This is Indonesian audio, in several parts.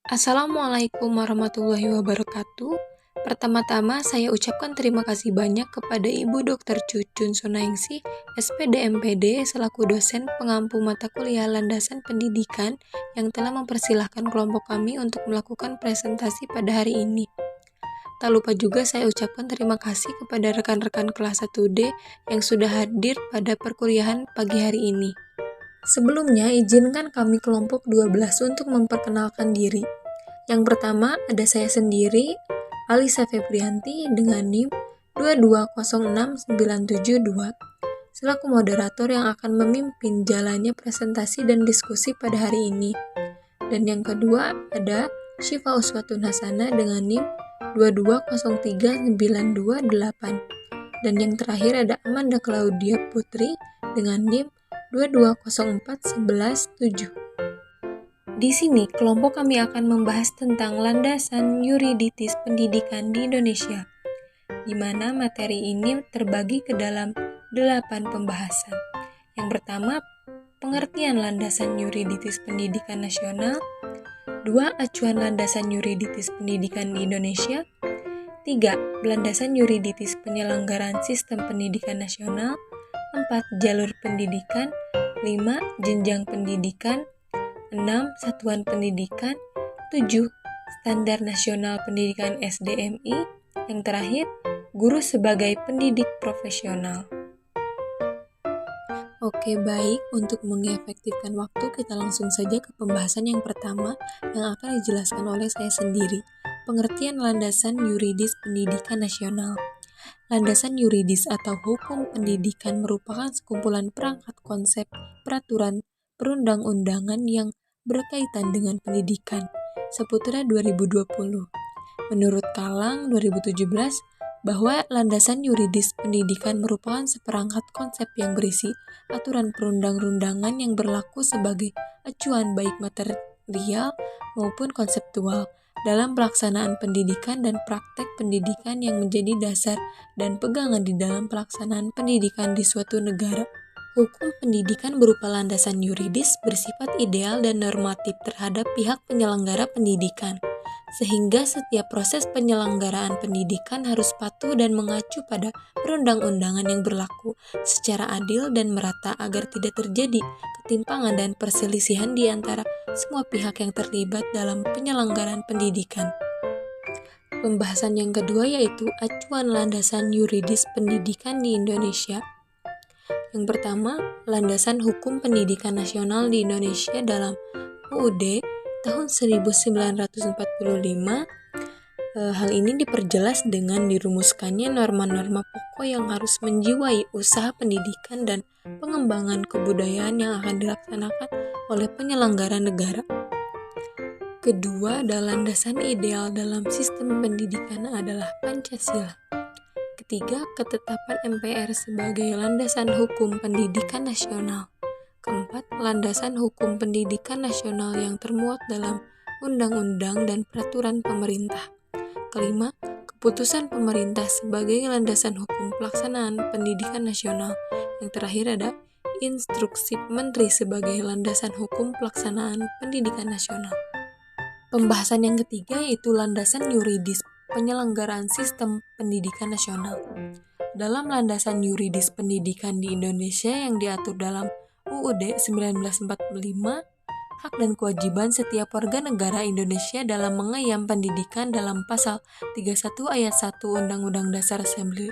Assalamualaikum warahmatullahi wabarakatuh. Pertama-tama saya ucapkan terima kasih banyak kepada Ibu Dr. Cucun Sunaingsi, SPD MPD selaku dosen pengampu mata kuliah landasan pendidikan yang telah mempersilahkan kelompok kami untuk melakukan presentasi pada hari ini. Tak lupa juga saya ucapkan terima kasih kepada rekan-rekan kelas 1D yang sudah hadir pada perkuliahan pagi hari ini. Sebelumnya, izinkan kami kelompok 12 untuk memperkenalkan diri. Yang pertama, ada saya sendiri, Alisa Febrianti dengan NIM 2206972, selaku moderator yang akan memimpin jalannya presentasi dan diskusi pada hari ini. Dan yang kedua, ada Syifa Uswatun Hasanah dengan NIM 2203928. Dan yang terakhir ada Amanda Claudia Putri dengan NIM 2204117. Di sini, kelompok kami akan membahas tentang landasan yuriditis pendidikan di Indonesia, di mana materi ini terbagi ke dalam 8 pembahasan. Yang pertama, pengertian landasan yuriditis pendidikan nasional. 2. Acuan landasan yuriditis pendidikan di Indonesia. 3. Landasan yuriditis penyelenggaraan sistem pendidikan nasional. 4. Jalur pendidikan. 5. Jenjang pendidikan. 6. Satuan pendidikan. 7. Standar Nasional Pendidikan SDMI. Yang terakhir, guru sebagai pendidik profesional. Oke, baik. Untuk mengefektifkan waktu, kita langsung saja ke pembahasan yang pertama yang akan dijelaskan oleh saya sendiri. Pengertian landasan yuridis pendidikan nasional. Landasan yuridis atau hukum pendidikan merupakan sekumpulan perangkat konsep, peraturan, perundang-undangan yang berkaitan dengan pendidikan. Seputra 2020. Menurut Kalang 2017, bahwa landasan yuridis pendidikan merupakan seperangkat konsep yang berisi aturan perundang-undangan yang berlaku sebagai acuan baik material maupun konseptual dalam pelaksanaan pendidikan dan praktek pendidikan yang menjadi dasar dan pegangan di dalam pelaksanaan pendidikan di suatu negara. Hukum pendidikan berupa landasan yuridis bersifat ideal dan normatif terhadap pihak penyelenggara pendidikan, sehingga setiap proses penyelenggaraan pendidikan harus patuh dan mengacu pada perundang-undangan yang berlaku secara adil dan merata agar tidak terjadi ketimpangan dan perselisihan di antara semua pihak yang terlibat dalam penyelenggaraan pendidikan. Pembahasan yang kedua yaitu acuan landasan yuridis pendidikan di Indonesia. Yang pertama, landasan hukum pendidikan nasional di Indonesia dalam UUD tahun 1945. Hal ini diperjelas dengan dirumuskannya norma-norma pokok yang harus menjiwai usaha pendidikan dan pengembangan kebudayaan yang akan dilaksanakan oleh penyelenggara negara. Kedua, landasan ideal dalam sistem pendidikan adalah Pancasila. Ketiga, ketetapan MPR sebagai landasan hukum pendidikan nasional. Keempat, landasan hukum pendidikan nasional yang termuat dalam undang-undang dan peraturan pemerintah. Kelima, keputusan pemerintah sebagai landasan hukum pelaksanaan pendidikan nasional. Yang terakhir ada instruksi menteri sebagai landasan hukum pelaksanaan pendidikan nasional. Pembahasan yang ketiga yaitu landasan yuridis penyelenggaraan sistem pendidikan nasional. Dalam landasan yuridis pendidikan di Indonesia yang diatur dalam UUD 1945, hak dan kewajiban setiap warga negara Indonesia dalam mengayam pendidikan dalam pasal 31 ayat 1 Undang-Undang Dasar 1945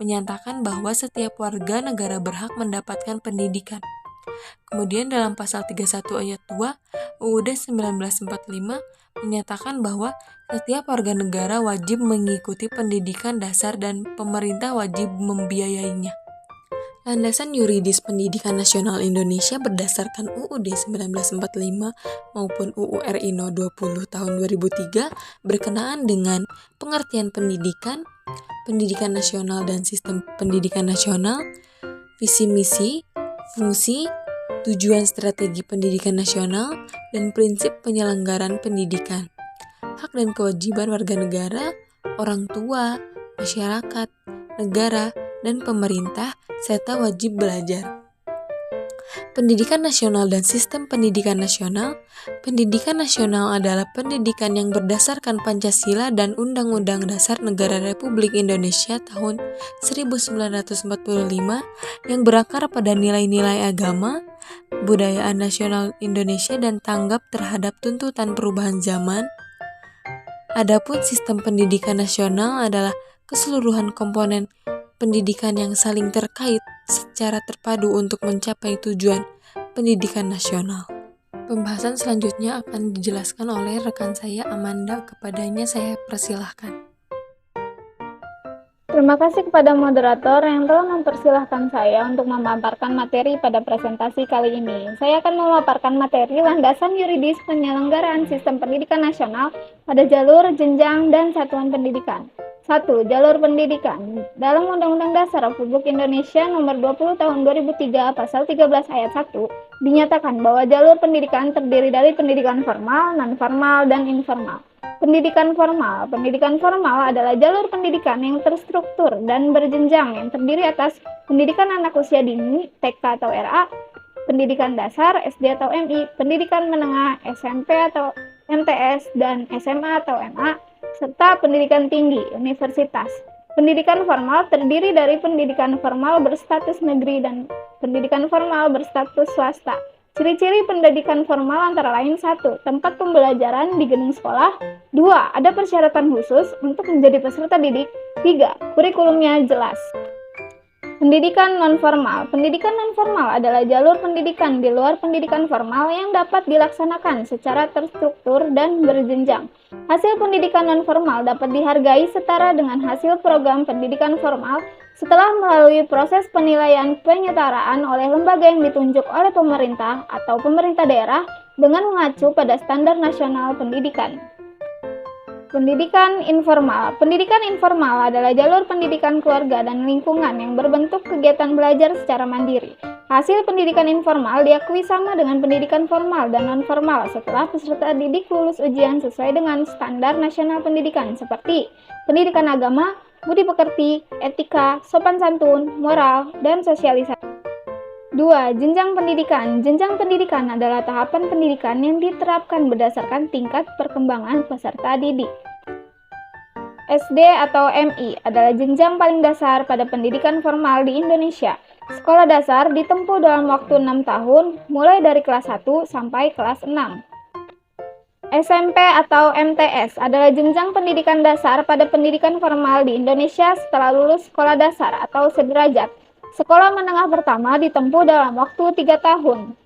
menyatakan bahwa setiap warga negara berhak mendapatkan pendidikan. Kemudian dalam pasal 31 ayat 2 UUD 1945 menyatakan bahwa setiap warga negara wajib mengikuti pendidikan dasar dan pemerintah wajib membiayainya. Landasan yuridis pendidikan nasional Indonesia berdasarkan UUD 1945 maupun UU RI No. 20 tahun 2003 berkenaan dengan pengertian pendidikan, pendidikan nasional dan sistem pendidikan nasional, visi misi, fungsi, tujuan strategi pendidikan nasional, dan prinsip penyelenggaraan pendidikan. Hak dan kewajiban warga negara, orang tua, masyarakat, negara, dan pemerintah, serta wajib belajar. Pendidikan nasional dan sistem pendidikan nasional. Pendidikan nasional adalah pendidikan yang berdasarkan Pancasila dan Undang-Undang Dasar Negara Republik Indonesia tahun 1945 yang berakar pada nilai-nilai agama, budayaan nasional Indonesia dan tanggap terhadap tuntutan perubahan zaman. Adapun sistem pendidikan nasional adalah keseluruhan komponen pendidikan yang saling terkait secara terpadu untuk mencapai tujuan pendidikan nasional. Pembahasan selanjutnya akan dijelaskan oleh rekan saya Amanda, kepadanya saya persilahkan. Terima kasih kepada moderator yang telah mempersilahkan saya untuk memaparkan materi pada presentasi kali ini. Saya akan memaparkan materi landasan yuridis penyelenggaraan sistem pendidikan nasional pada jalur, jenjang, dan satuan pendidikan. 1. Jalur pendidikan. Dalam Undang-Undang Dasar Republik Indonesia Nomor 20 Tahun 2003 Pasal 13 Ayat 1 dinyatakan bahwa jalur pendidikan terdiri dari pendidikan formal, non-formal, dan informal. Pendidikan formal. Pendidikan formal adalah jalur pendidikan yang terstruktur dan berjenjang yang terdiri atas pendidikan anak usia dini, TK atau RA, pendidikan dasar, SD atau MI, pendidikan menengah, SMP atau MTS, dan SMA atau MA, serta pendidikan tinggi, universitas. Pendidikan formal terdiri dari pendidikan formal berstatus negeri dan pendidikan formal berstatus swasta. Ciri-ciri pendidikan formal antara lain: 1. Tempat pembelajaran di gedung sekolah. 2. Ada persyaratan khusus untuk menjadi peserta didik. 3. Kurikulumnya jelas. Pendidikan nonformal. Pendidikan nonformal adalah jalur pendidikan di luar pendidikan formal yang dapat dilaksanakan secara terstruktur dan berjenjang. Hasil pendidikan nonformal dapat dihargai setara dengan hasil program pendidikan formal setelah melalui proses penilaian penyetaraan oleh lembaga yang ditunjuk oleh pemerintah atau pemerintah daerah dengan mengacu pada standar nasional pendidikan. Pendidikan informal. Pendidikan informal adalah jalur pendidikan keluarga dan lingkungan yang berbentuk kegiatan belajar secara mandiri. Hasil pendidikan informal diakui sama dengan pendidikan formal dan non-formal setelah peserta didik lulus ujian sesuai dengan standar nasional pendidikan seperti pendidikan agama, budi pekerti, etika, sopan santun, moral, dan sosialisasi. 2. Jenjang pendidikan. Jenjang pendidikan adalah tahapan pendidikan yang diterapkan berdasarkan tingkat perkembangan peserta didik. SD atau MI adalah jenjang paling dasar pada pendidikan formal di Indonesia. Sekolah dasar ditempuh dalam waktu 6 tahun, mulai dari kelas 1 sampai kelas 6. SMP atau MTS adalah jenjang pendidikan dasar pada pendidikan formal di Indonesia setelah lulus sekolah dasar atau sederajat. Sekolah menengah pertama ditempuh dalam waktu 3 tahun.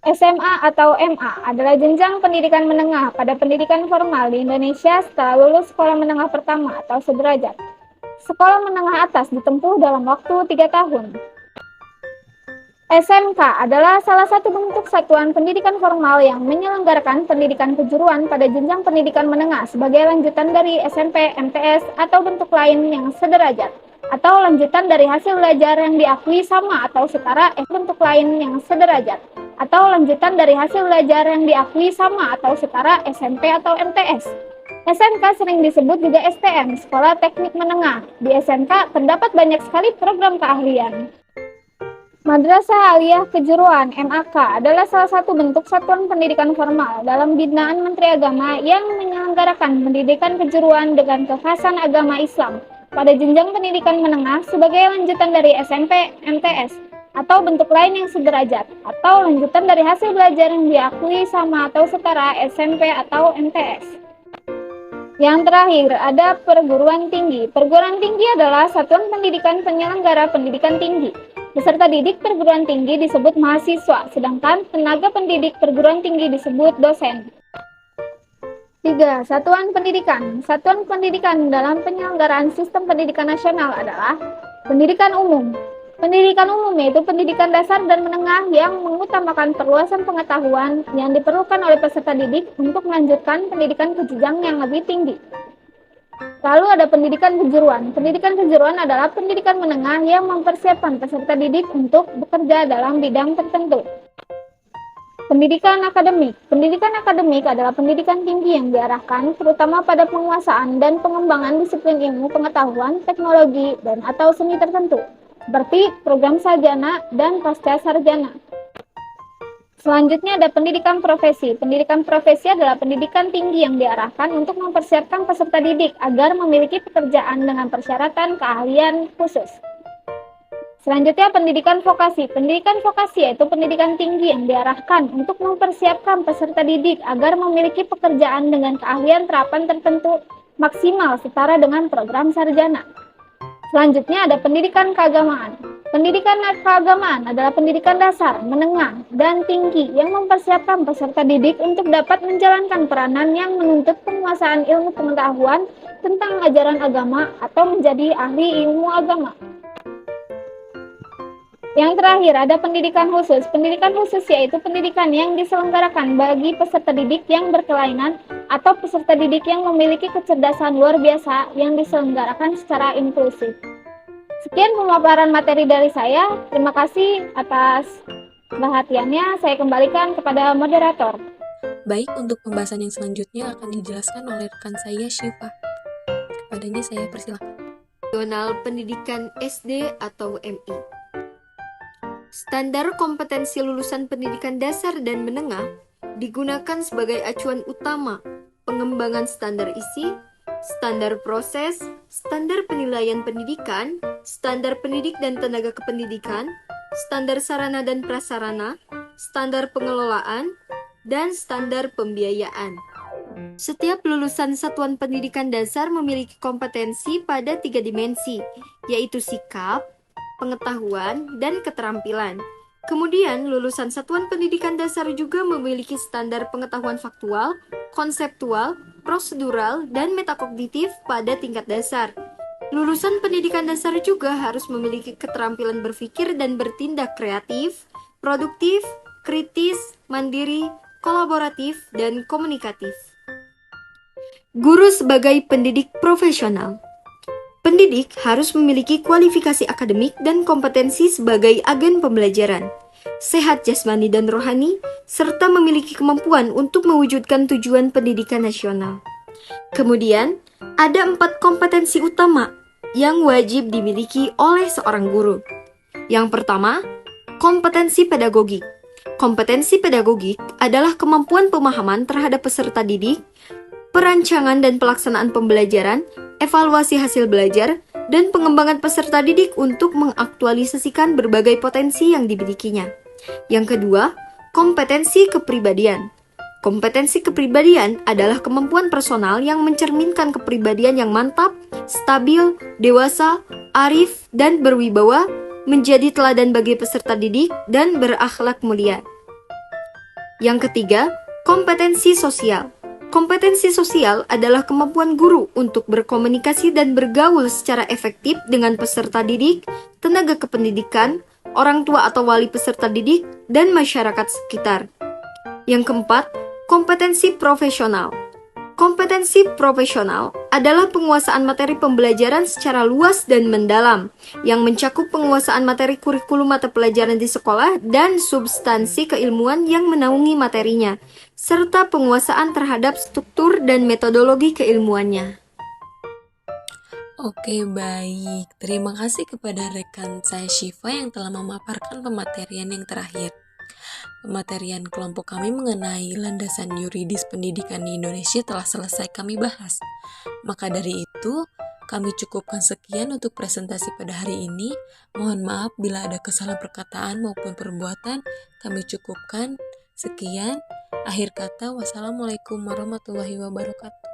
SMA atau MA adalah jenjang pendidikan menengah pada pendidikan formal di Indonesia setelah lulus sekolah menengah pertama atau sederajat. Sekolah menengah atas ditempuh dalam waktu 3 tahun. SMK adalah salah satu bentuk satuan pendidikan formal yang menyelenggarakan pendidikan kejuruan pada jenjang pendidikan menengah sebagai lanjutan dari SMP, MTS, atau bentuk lain yang sederajat, atau lanjutan dari hasil belajar yang diakui sama atau setara bentuk lain yang sederajat, atau lanjutan dari hasil belajar yang diakui sama atau setara SMP atau MTS. SMK sering disebut juga STM, Sekolah Teknik Menengah. Di SMK terdapat banyak sekali program keahlian. Madrasah Aliyah Kejuruan (MAK) adalah salah satu bentuk satuan pendidikan formal dalam binaan Menteri Agama yang menyelenggarakan pendidikan kejuruan dengan kekhasan agama Islam pada jenjang pendidikan menengah sebagai lanjutan dari SMP, MTS, atau bentuk lain yang sederajat, atau lanjutan dari hasil belajar yang diakui sama atau setara SMP atau MTS. Yang terakhir, ada perguruan tinggi. Perguruan tinggi adalah satuan pendidikan penyelenggara pendidikan tinggi. Peserta didik perguruan tinggi disebut mahasiswa, sedangkan tenaga pendidik perguruan tinggi disebut dosen. 3. Satuan pendidikan. Satuan pendidikan dalam penyelenggaraan sistem pendidikan nasional adalah pendidikan umum. Pendidikan umum yaitu pendidikan dasar dan menengah yang mengutamakan perluasan pengetahuan yang diperlukan oleh peserta didik untuk melanjutkan pendidikan ke jenjang yang lebih tinggi. Lalu ada pendidikan kejuruan. Pendidikan kejuruan adalah pendidikan menengah yang mempersiapkan peserta didik untuk bekerja dalam bidang tertentu. Pendidikan akademik. Pendidikan akademik adalah pendidikan tinggi yang diarahkan terutama pada penguasaan dan pengembangan disiplin ilmu, pengetahuan, teknologi, dan atau seni tertentu. seperti program sarjana dan pasca sarjana. Selanjutnya ada pendidikan profesi. Pendidikan profesi adalah pendidikan tinggi yang diarahkan untuk mempersiapkan peserta didik agar memiliki pekerjaan dengan persyaratan keahlian khusus. Selanjutnya pendidikan vokasi. Pendidikan vokasi yaitu pendidikan tinggi yang diarahkan untuk mempersiapkan peserta didik agar memiliki pekerjaan dengan keahlian terapan tertentu maksimal setara dengan program sarjana. Selanjutnya ada pendidikan keagamaan. Pendidikan keagamaan adalah pendidikan dasar, menengah, dan tinggi yang mempersiapkan peserta didik untuk dapat menjalankan peranan yang menuntut penguasaan ilmu pengetahuan tentang ajaran agama atau menjadi ahli ilmu agama. Yang terakhir ada pendidikan khusus. Pendidikan khusus yaitu pendidikan yang diselenggarakan bagi peserta didik yang berkelainan atau peserta didik yang memiliki kecerdasan luar biasa yang diselenggarakan secara inklusif. Sekian pemaparan materi dari saya. Terima kasih atas perhatiannya. Saya kembalikan kepada moderator. Baik, untuk pembahasan yang selanjutnya akan dijelaskan oleh rekan saya, Syifa. Kepadanya saya persilakan. Nasional Pendidikan SD atau MI. Standar kompetensi lulusan pendidikan dasar dan menengah digunakan sebagai acuan utama pengembangan standar isi, standar proses, standar penilaian pendidikan, standar pendidik dan tenaga kependidikan, standar sarana dan prasarana, standar pengelolaan, dan standar pembiayaan. Setiap lulusan satuan pendidikan dasar memiliki kompetensi pada 3 dimensi, yaitu sikap, pengetahuan, dan keterampilan. Kemudian, lulusan satuan pendidikan dasar juga memiliki standar pengetahuan faktual, konseptual, prosedural, dan metakognitif pada tingkat dasar. Lulusan pendidikan dasar juga harus memiliki keterampilan berpikir dan bertindak kreatif, produktif, kritis, mandiri, kolaboratif, dan komunikatif. Guru sebagai pendidik profesional. Pendidik harus memiliki kualifikasi akademik dan kompetensi sebagai agen pembelajaran, sehat jasmani dan rohani, serta memiliki kemampuan untuk mewujudkan tujuan pendidikan nasional. Kemudian, ada 4 kompetensi utama yang wajib dimiliki oleh seorang guru. Yang pertama, kompetensi pedagogik. Kompetensi pedagogik adalah kemampuan pemahaman terhadap peserta didik, perancangan dan pelaksanaan pembelajaran, evaluasi hasil belajar, dan pengembangan peserta didik untuk mengaktualisasikan berbagai potensi yang dimilikinya. Yang kedua, kompetensi kepribadian. Kompetensi kepribadian adalah kemampuan personal yang mencerminkan kepribadian yang mantap, stabil, dewasa, arif, dan berwibawa, menjadi teladan bagi peserta didik, dan berakhlak mulia. Yang ketiga, kompetensi sosial. Kompetensi sosial adalah kemampuan guru untuk berkomunikasi dan bergaul secara efektif dengan peserta didik, tenaga kependidikan, orang tua atau wali peserta didik, dan masyarakat sekitar. Yang keempat, kompetensi profesional. Kompetensi profesional adalah penguasaan materi pembelajaran secara luas dan mendalam, yang mencakup penguasaan materi kurikulum mata pelajaran di sekolah dan substansi keilmuan yang menaungi materinya, serta penguasaan terhadap struktur dan metodologi keilmuannya. Oke, baik. Terima kasih kepada rekan saya Syifa yang telah memaparkan pematerian yang terakhir. Pematerian kelompok kami mengenai landasan yuridis pendidikan di Indonesia telah selesai kami bahas. Maka dari itu, kami cukupkan sekian untuk presentasi pada hari ini. Mohon maaf bila ada kesalahan perkataan maupun perbuatan. Kami cukupkan sekian. Akhir kata, wassalamualaikum warahmatullahi wabarakatuh.